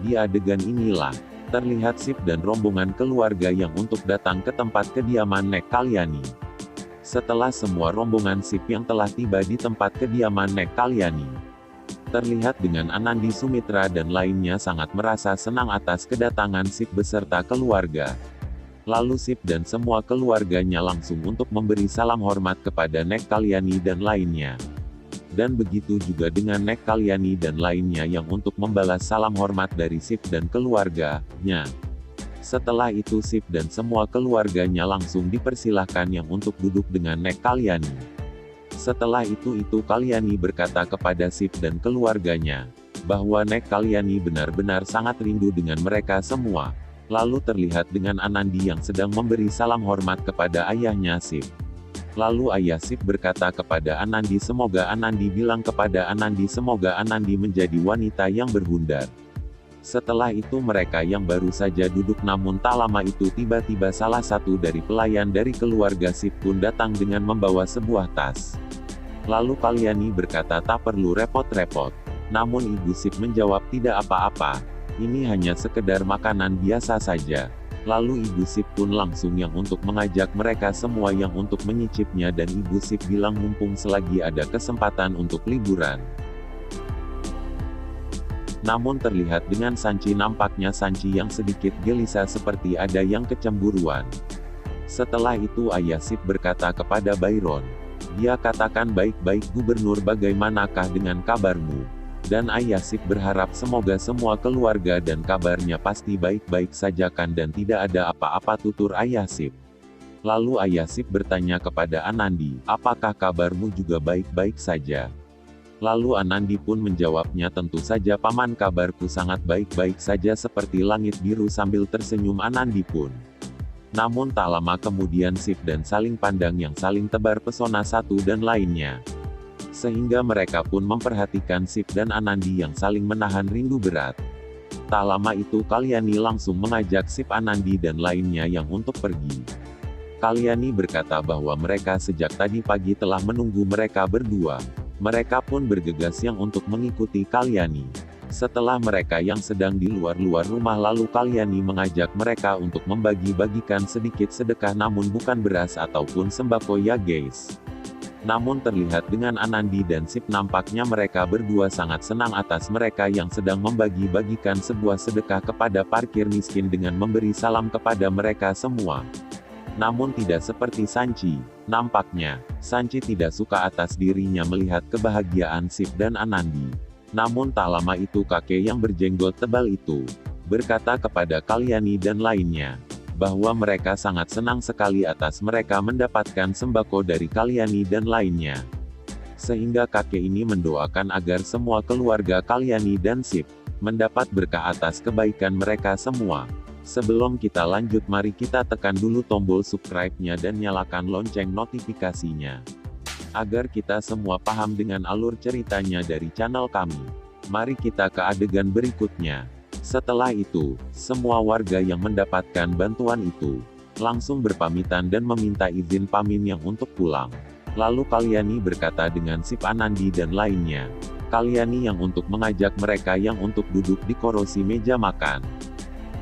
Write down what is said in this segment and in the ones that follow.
Di adegan inilah, terlihat Sip dan rombongan keluarga yang untuk datang ke tempat kediaman Nek Kalyani. Setelah semua rombongan Sip yang telah tiba di tempat kediaman Nek Kalyani, terlihat dengan Anandi Sumitra dan lainnya sangat merasa senang atas kedatangan Sip beserta keluarga. Lalu Sip dan semua keluarganya langsung untuk memberi salam hormat kepada Nek Kalyani dan lainnya. Dan begitu juga dengan Nek Kalyani dan lainnya yang untuk membalas salam hormat dari Sip dan keluarganya. Setelah itu Sip dan semua keluarganya langsung dipersilahkan yang untuk duduk dengan Nek Kalyani. Setelah itu Kalyani berkata kepada Sip dan keluarganya, bahwa Nek Kalyani benar-benar sangat rindu dengan mereka semua. Lalu terlihat dengan Anandi yang sedang memberi salam hormat kepada ayahnya Sip. Lalu ayah Sip berkata kepada Anandi semoga Anandi bilang kepada Anandi semoga Anandi menjadi wanita yang berhundar. Setelah itu mereka yang baru saja duduk namun tak lama itu tiba-tiba salah satu dari pelayan dari keluarga Sip pun datang dengan membawa sebuah tas. Lalu Kalyani berkata tak perlu repot-repot. Namun Ibu Sip menjawab tidak apa-apa. Ini hanya sekedar makanan biasa saja. Lalu Ibu Sip pun langsung yang untuk mengajak mereka semua yang untuk menyicipnya dan Ibu Sip bilang mumpung selagi ada kesempatan untuk liburan. Namun terlihat dengan Sanchi nampaknya Sanchi yang sedikit gelisah seperti ada yang kecemburuan. Setelah itu ayah Sip berkata kepada Byron. Dia katakan baik-baik gubernur bagaimanakah dengan kabarmu? Dan ayah Sip berharap semoga semua keluarga dan kabarnya pasti baik-baik saja kan dan tidak ada apa-apa tutur ayah Sip. Lalu ayah Sip bertanya kepada Anandi, apakah kabarmu juga baik-baik saja? Lalu Anandi pun menjawabnya tentu saja paman kabarku sangat baik-baik saja seperti langit biru sambil tersenyum Anandi pun. Namun tak lama kemudian Sip dan saling pandang yang saling tebar pesona satu dan lainnya. Sehingga mereka pun memperhatikan Sip dan Anandi yang saling menahan rindu berat. Tak lama itu Kalyani langsung mengajak Sip Anandi dan lainnya yang untuk pergi. Kalyani berkata bahwa mereka sejak tadi pagi telah menunggu mereka berdua. Mereka pun bergegas yang untuk mengikuti Kalyani. Setelah mereka yang sedang di luar-luar rumah lalu Kalyani mengajak mereka untuk membagi-bagikan sedikit sedekah namun bukan beras ataupun sembako ya guys. Namun terlihat dengan Anandi dan Sip nampaknya mereka berdua sangat senang atas mereka yang sedang membagi-bagikan sebuah sedekah kepada parkir miskin dengan memberi salam kepada mereka semua. Namun tidak seperti Sanchi. Nampaknya, Sanchi tidak suka atas dirinya melihat kebahagiaan Sip dan Anandi. Namun tak lama itu kakek yang berjenggot tebal itu berkata kepada Kalyani dan lainnya, bahwa mereka sangat senang sekali atas mereka mendapatkan sembako dari Kalyani dan lainnya. Sehingga kakek ini mendoakan agar semua keluarga Kalyani dan Sip mendapat berkah atas kebaikan mereka semua. Sebelum kita lanjut mari kita tekan dulu tombol subscribe-nya dan nyalakan lonceng notifikasinya. Agar kita semua paham dengan alur ceritanya dari channel kami. Mari kita ke adegan berikutnya. Setelah itu, semua warga yang mendapatkan bantuan itu langsung berpamitan dan meminta izin pamin yang untuk pulang. Lalu Kalyani berkata dengan Sip Anandi dan lainnya. Kalyani yang untuk mengajak mereka yang untuk duduk di kursi meja makan.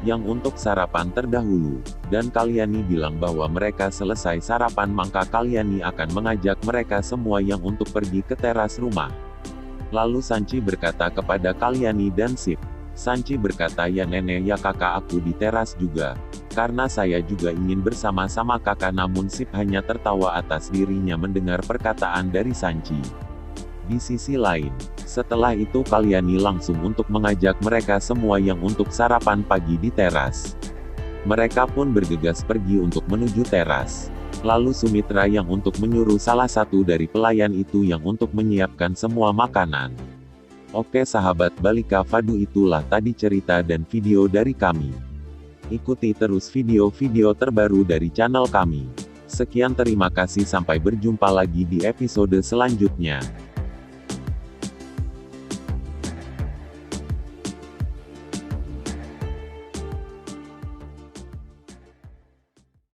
Yang untuk sarapan terdahulu. Dan Kalyani bilang bahwa mereka selesai sarapan maka Kalyani akan mengajak mereka semua yang untuk pergi ke teras rumah. Lalu Sanchi berkata kepada Kalyani dan Sip. Sanchi berkata ya nenek ya kakak aku di teras juga. Karena saya juga ingin bersama-sama kakak namun Sip hanya tertawa atas dirinya mendengar perkataan dari Sanchi. Di sisi lain, setelah itu Kalyani langsung untuk mengajak mereka semua yang untuk sarapan pagi di teras. Mereka pun bergegas pergi untuk menuju teras. Lalu Sumitra yang untuk menyuruh salah satu dari pelayan itu yang untuk menyiapkan semua makanan. Oke sahabat Balika Fadu itulah tadi cerita dan video dari kami. Ikuti terus video-video terbaru dari channel kami. Sekian terima kasih sampai berjumpa lagi di episode selanjutnya.